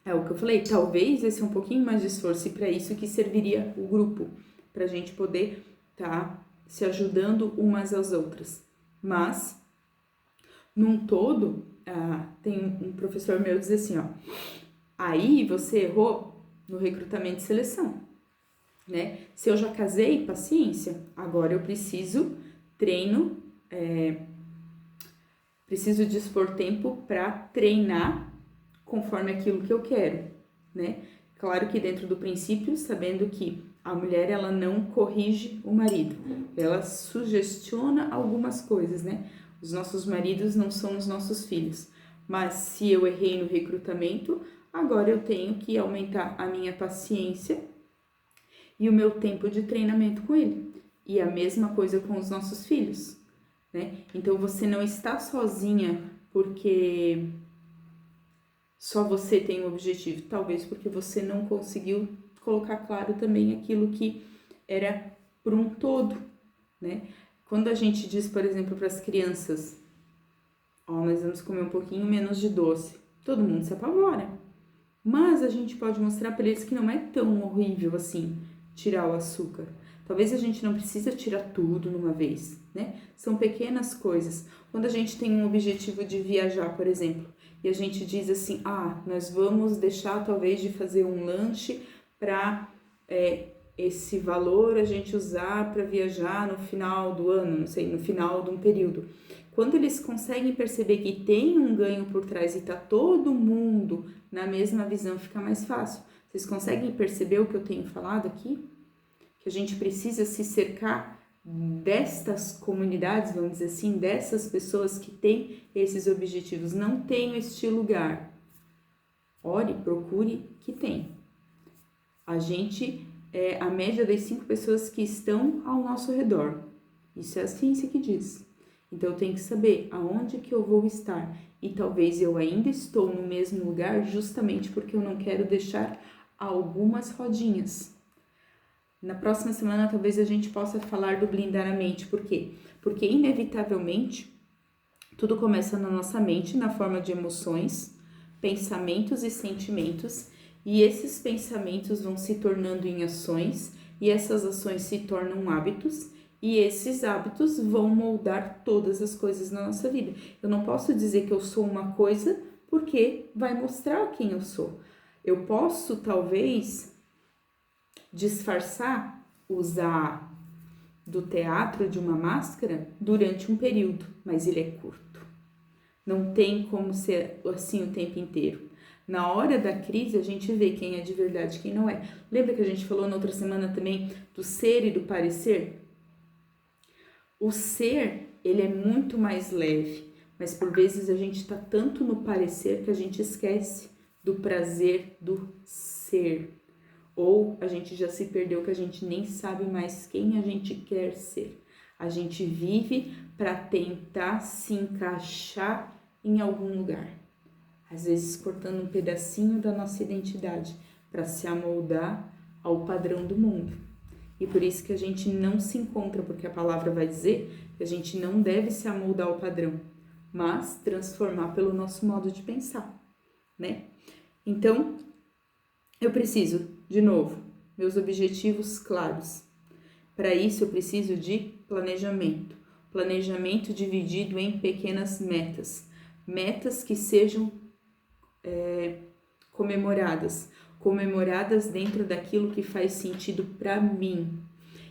É o que eu falei, talvez esse é um pouquinho mais de esforço e para isso que serviria o grupo, para a gente poder tá se ajudando umas às outras. Mas, num todo, tem um professor meu que diz assim, aí você errou no recrutamento e seleção, né? Se eu já casei, paciência, agora eu preciso preciso dispor tempo para treinar conforme aquilo que eu quero, né? Claro que dentro do princípio, sabendo que a mulher, ela não corrige o marido, ela sugestiona algumas coisas, né? Os nossos maridos não são os nossos filhos, mas se eu errei no recrutamento, agora eu tenho que aumentar a minha paciência e o meu tempo de treinamento com ele. E a mesma coisa com os nossos filhos, né? Então você não está sozinha porque só você tem um objetivo, talvez porque você não conseguiu colocar claro também aquilo que era por um todo, né? Quando a gente diz, por exemplo, para as crianças, nós vamos comer um pouquinho menos de doce, todo mundo se apavora. Mas a gente pode mostrar para eles que não é tão horrível assim tirar o açúcar. Talvez a gente não precisa tirar tudo numa vez, né? São pequenas coisas. Quando a gente tem um objetivo de viajar, por exemplo, e a gente diz assim, nós vamos deixar talvez de fazer um lanche para esse valor a gente usar para viajar no final do ano, não sei, no final de um período. Quando eles conseguem perceber que tem um ganho por trás e tá todo mundo na mesma visão, fica mais fácil. Vocês conseguem perceber o que eu tenho falado aqui? Que a gente precisa se cercar destas comunidades, vamos dizer assim, dessas pessoas que têm esses objetivos. Não tem este lugar. Ore, procure que tem. A gente é a média das 5 pessoas que estão ao nosso redor. Isso é a ciência que diz. Então, eu tenho que saber aonde que eu vou estar. E talvez eu ainda estou no mesmo lugar justamente porque eu não quero deixar algumas rodinhas. Na próxima semana, talvez a gente possa falar do blindar a mente. Por quê? Porque, inevitavelmente, tudo começa na nossa mente, na forma de emoções, pensamentos e sentimentos. E esses pensamentos vão se tornando em ações. E essas ações se tornam hábitos. E esses hábitos vão moldar todas as coisas na nossa vida. Eu não posso dizer que eu sou uma coisa porque vai mostrar quem eu sou. Eu posso, talvez, disfarçar, usar do teatro de uma máscara durante um período, mas ele é curto. Não tem como ser assim o tempo inteiro. Na hora da crise, a gente vê quem é de verdade e quem não é. Lembra que a gente falou na outra semana também do ser e do parecer? O ser, ele é muito mais leve, mas por vezes a gente está tanto no parecer que a gente esquece do prazer do ser. Ou a gente já se perdeu que a gente nem sabe mais quem a gente quer ser. A gente vive para tentar se encaixar em algum lugar. Às vezes cortando um pedacinho da nossa identidade para se amoldar ao padrão do mundo. E por isso que a gente não se encontra, porque a palavra vai dizer que a gente não deve se amoldar ao padrão, mas transformar pelo nosso modo de pensar, né? Então, eu preciso, de novo, meus objetivos claros. Para isso, eu preciso de planejamento. Planejamento dividido em pequenas metas. Metas que sejam comemoradas dentro daquilo que faz sentido para mim.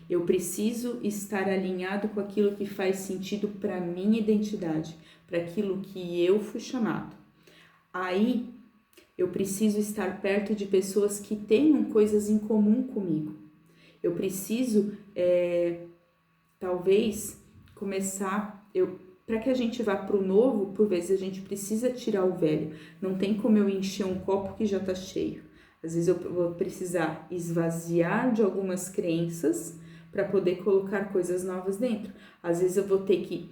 Eu preciso estar alinhado com aquilo que faz sentido para minha identidade, para aquilo que eu fui chamado. Aí, eu preciso estar perto de pessoas que tenham coisas em comum comigo. Eu preciso, talvez, começar... Para que a gente vá para o novo, por vezes a gente precisa tirar o velho. Não tem como eu encher um copo que já está cheio. Às vezes eu vou precisar esvaziar de algumas crenças para poder colocar coisas novas dentro. Às vezes eu vou ter que,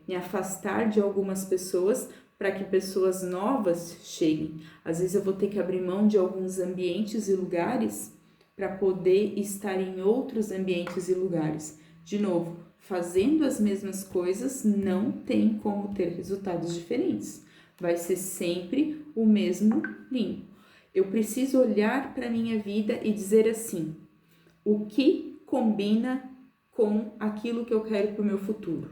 me afastar de algumas pessoas para que pessoas novas cheguem. Às vezes eu vou ter que abrir mão de alguns ambientes e lugares para poder estar em outros ambientes e lugares. De novo, fazendo as mesmas coisas não tem como ter resultados diferentes. Vai ser sempre o mesmo limbo. Eu preciso olhar para a minha vida e dizer assim, o que combina com aquilo que eu quero para o meu futuro?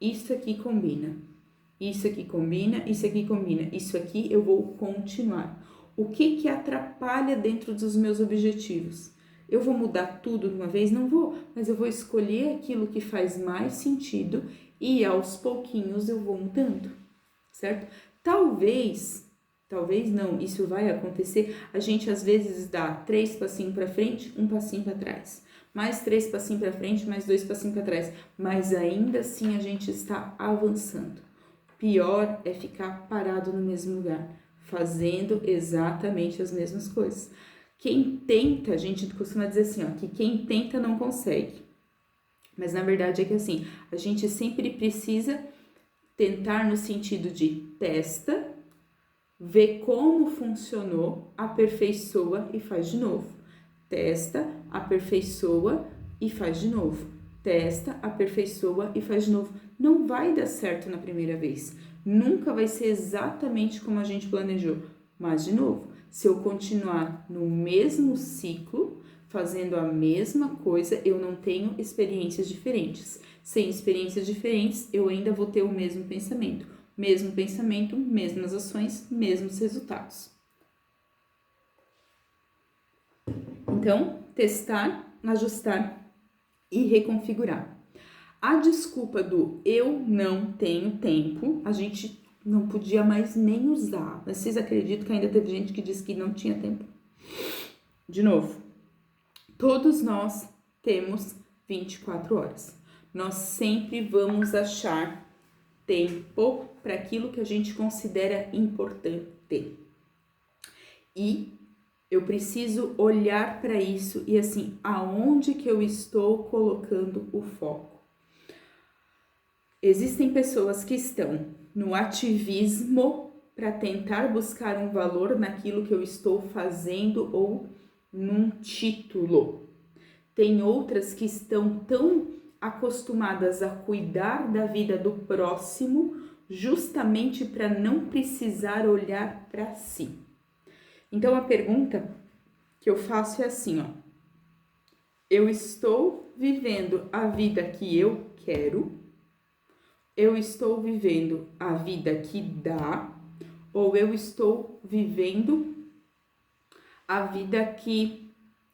Isso aqui combina, isso aqui combina, isso aqui combina, isso aqui eu vou continuar. O que atrapalha dentro dos meus objetivos? Eu vou mudar tudo de uma vez? Não vou, mas eu vou escolher aquilo que faz mais sentido e aos pouquinhos eu vou mudando, certo? Talvez não, isso vai acontecer, a gente às vezes dá 3 passinhos para frente, 1 passinho para trás, mais 3 passinhos para frente, mais 2 passinhos para trás, mas ainda assim a gente está avançando. Pior é ficar parado no mesmo lugar, fazendo exatamente as mesmas coisas. Quem tenta, a gente costuma dizer assim, ó, que quem tenta não consegue. Mas na verdade é que assim, a gente sempre precisa tentar no sentido de testa, vê como funcionou, aperfeiçoa e faz de novo. Testa, aperfeiçoa e faz de novo. Testa, aperfeiçoa e faz de novo. Não vai dar certo na primeira vez. Nunca vai ser exatamente como a gente planejou. Mas, de novo, se eu continuar no mesmo ciclo, fazendo a mesma coisa, eu não tenho experiências diferentes. Sem experiências diferentes, eu ainda vou ter o mesmo pensamento. Mesmo pensamento, mesmas ações, mesmos resultados. Então, testar, ajustar e reconfigurar. A desculpa do eu não tenho tempo, a gente não podia mais nem usar. Vocês acreditam que ainda teve gente que disse que não tinha tempo? De novo, todos nós temos 24 horas. Nós sempre vamos achar tempo para aquilo que a gente considera importante. E Eu preciso olhar para isso e assim, aonde que eu estou colocando o foco? Existem pessoas que estão no ativismo para tentar buscar um valor naquilo que eu estou fazendo ou num título. Tem outras que estão tão acostumadas a cuidar da vida do próximo, justamente para não precisar olhar para si. Então a pergunta que eu faço é assim, ó: eu estou vivendo a vida que eu quero? Eu estou vivendo a vida que dá? Ou eu estou vivendo a vida que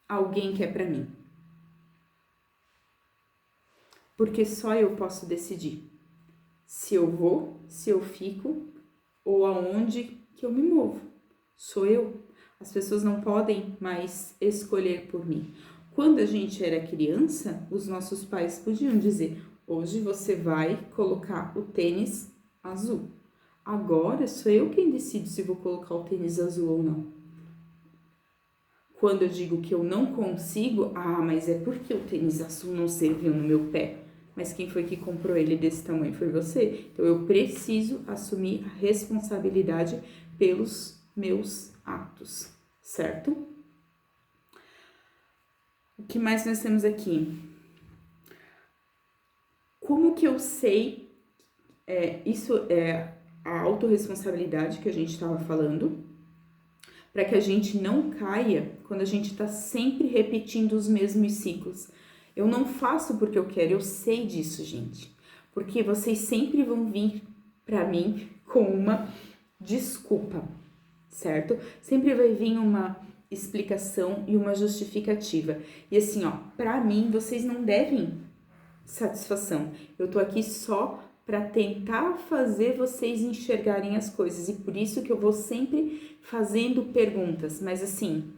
alguém quer para mim? Porque só eu posso decidir se eu vou, se eu fico ou aonde que eu me movo. Sou eu. As pessoas não podem mais escolher por mim. Quando a gente era criança, os nossos pais podiam dizer: hoje você vai colocar o tênis azul. Agora sou eu quem decido se vou colocar o tênis azul ou não. Quando eu digo que eu não consigo, mas é porque o tênis azul não serviu no meu pé. Mas quem foi que comprou ele desse tamanho? Foi você. Então eu preciso assumir a responsabilidade pelos meus atos, certo? O que mais nós temos aqui? Como que eu sei? Isso é a autorresponsabilidade que a gente estava falando, para que a gente não caia quando a gente está sempre repetindo os mesmos ciclos. Eu não faço porque eu quero, eu sei disso, gente. Porque vocês sempre vão vir para mim com uma desculpa, certo? Sempre vai vir uma explicação e uma justificativa. E assim, ó, para mim vocês não devem satisfação. Eu tô aqui só para tentar fazer vocês enxergarem as coisas, e por isso que eu vou sempre fazendo perguntas, mas assim,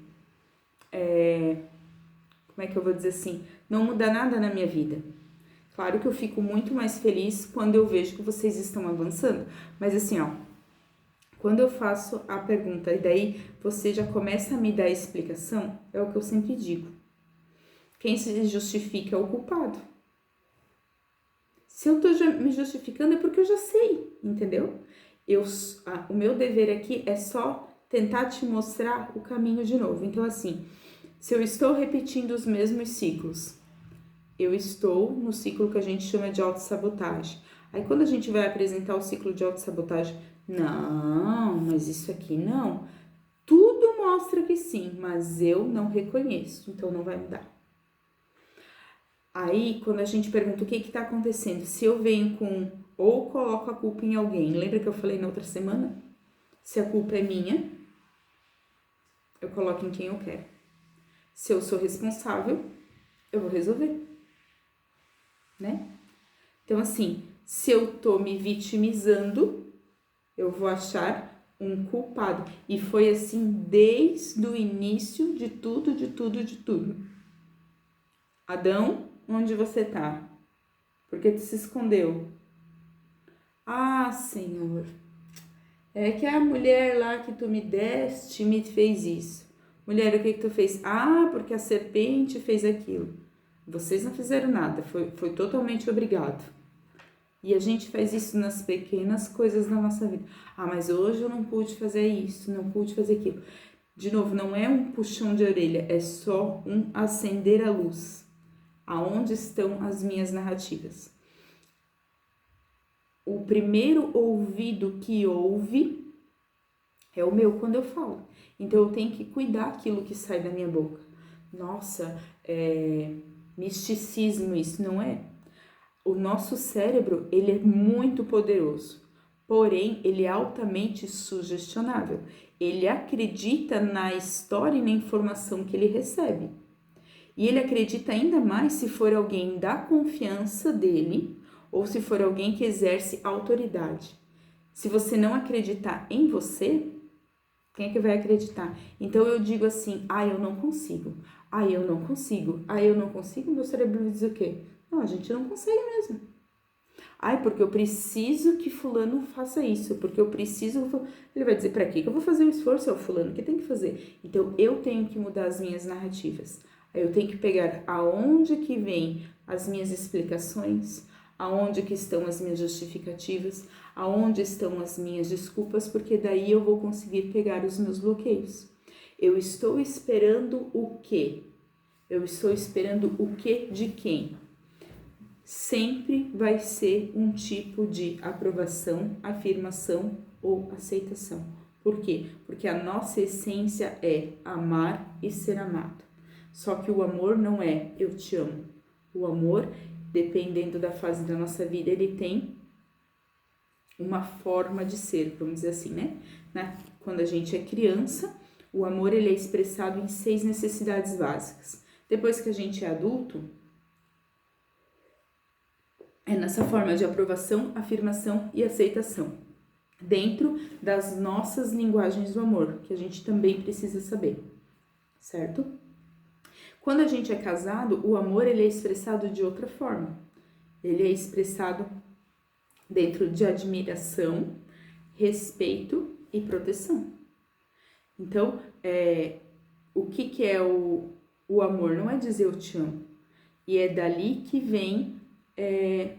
como é que eu vou dizer assim, não muda nada na minha vida. Claro que eu fico muito mais feliz quando eu vejo que vocês estão avançando, mas assim, ó, quando eu faço a pergunta e daí você já começa a me dar a explicação, é o que eu sempre digo: quem se justifica é o culpado. Se eu tô me justificando é porque eu já sei, entendeu? O meu dever aqui é só tentar te mostrar o caminho de novo. Então, assim, se eu estou repetindo os mesmos ciclos, eu estou no ciclo que a gente chama de autossabotagem. Aí, quando a gente vai apresentar o ciclo de autossabotagem, não, mas isso aqui não. Tudo mostra que sim, mas eu não reconheço, então não vai mudar. Aí, quando a gente pergunta o que está acontecendo, se eu venho com ou coloco a culpa em alguém, lembra que eu falei na outra semana? Se a culpa é minha, eu coloco em quem eu quero. Se eu sou responsável, eu vou resolver, né? Então, assim, se eu tô me vitimizando, eu vou achar um culpado. E foi assim desde o início de tudo, de tudo, de tudo. Adão, onde você tá? Por que tu se escondeu? Ah, Senhor, é que a mulher lá que tu me deste me fez isso. Mulher, o que tu fez? Ah, porque a serpente fez aquilo. Vocês não fizeram nada, foi totalmente obrigado. E a gente faz isso nas pequenas coisas da nossa vida. Ah, mas hoje eu não pude fazer isso, não pude fazer aquilo. De novo, não é um puxão de orelha, é só um acender a luz. Aonde estão as minhas narrativas? O primeiro ouvido que ouve é o meu quando eu falo. Então eu tenho que cuidar aquilo que sai da minha boca. Nossa, misticismo isso, não é? O nosso cérebro, ele é muito poderoso, porém ele é altamente sugestionável. Ele acredita na história e na informação que ele recebe. E ele acredita ainda mais se for alguém da confiança dele ou se for alguém que exerce autoridade. Se você não acreditar em você, quem é que vai acreditar? Então eu digo assim: eu não consigo. Eu não consigo. Eu não consigo. Meu cérebro diz o quê? Não, a gente não consegue mesmo. Ai, porque eu preciso que fulano faça isso, porque eu preciso... Ele vai dizer, pra quê que eu vou fazer o esforço? É o fulano que tem que fazer. Então, eu tenho que mudar as minhas narrativas. Aí eu tenho que pegar aonde que vem as minhas explicações, aonde que estão as minhas justificativas, aonde estão as minhas desculpas, porque daí eu vou conseguir pegar os meus bloqueios. Eu estou esperando o quê? Eu estou esperando o quê de quem? Sempre vai ser um tipo de aprovação, afirmação ou aceitação. Por quê? Porque a nossa essência é amar e ser amado. Só que o amor não é eu te amo. O amor, dependendo da fase da nossa vida, ele tem uma forma de ser, vamos dizer assim, né? Quando a gente é criança, o amor ele é expressado em 6 necessidades básicas. Depois que a gente é adulto, é nessa forma de aprovação, afirmação e aceitação, dentro das nossas linguagens do amor, que a gente também precisa saber, certo? Quando a gente é casado, o amor ele é expressado de outra forma. Ele é expressado dentro de admiração, respeito e proteção. Então, o que é o amor? Não é dizer eu te amo. E é dali que vem,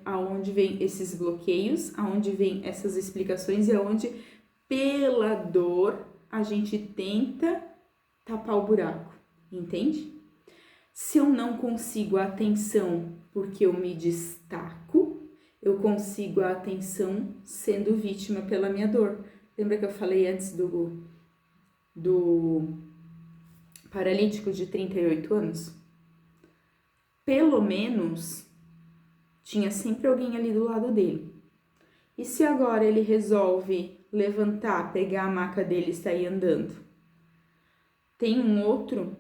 aonde vem esses bloqueios, aonde vem essas explicações e aonde, pela dor, a gente tenta tapar o buraco, entende? Se eu não consigo a atenção porque eu me destaco, eu consigo a atenção sendo vítima pela minha dor. Lembra que eu falei antes do paralítico de 38 anos? Pelo menos tinha sempre alguém ali do lado dele. E se agora ele resolve levantar, pegar a maca dele e sair andando? Tem um outro,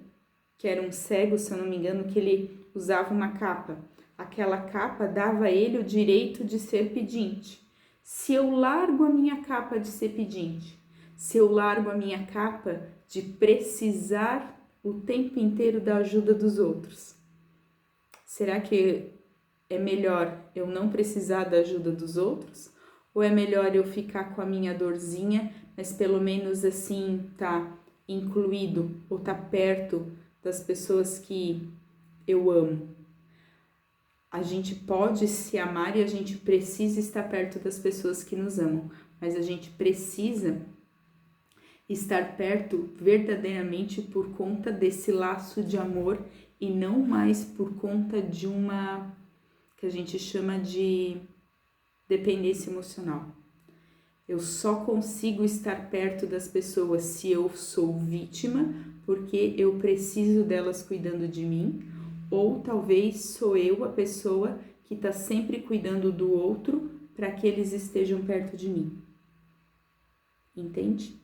que era um cego, se eu não me engano, que ele usava uma capa. Aquela capa dava a ele o direito de ser pedinte. Se eu largo a minha capa de ser pedinte, se eu largo a minha capa de precisar o tempo inteiro da ajuda dos outros, será que é melhor eu não precisar da ajuda dos outros? Ou é melhor eu ficar com a minha dorzinha, mas pelo menos assim tá incluído ou tá perto das pessoas que eu amo? A gente pode se amar e a gente precisa estar perto das pessoas que nos amam, mas a gente precisa estar perto verdadeiramente por conta desse laço de amor e não mais por conta de uma que a gente chama de dependência emocional. Eu só consigo estar perto das pessoas se eu sou vítima, porque eu preciso delas cuidando de mim, ou talvez sou eu a pessoa que está sempre cuidando do outro para que eles estejam perto de mim. Entende?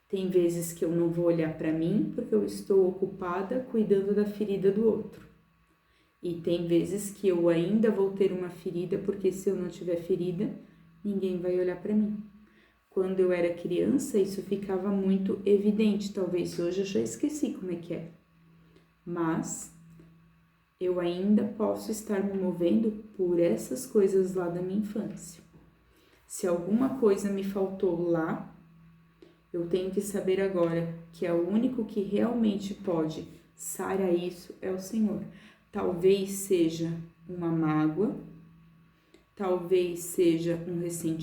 Tem vezes que eu não vou olhar para mim porque eu estou ocupada cuidando da ferida do outro. E tem vezes que eu ainda vou ter uma ferida porque se eu não tiver ferida, ninguém vai olhar para mim. Quando eu era criança, isso ficava muito evidente. Talvez hoje eu já esqueci como é que é. Mas eu ainda posso estar me movendo por essas coisas lá da minha infância. Se alguma coisa me faltou lá, eu tenho que saber agora que é o único que realmente pode sarar isso é o Senhor. Talvez seja uma mágoa, talvez seja um ressentimento,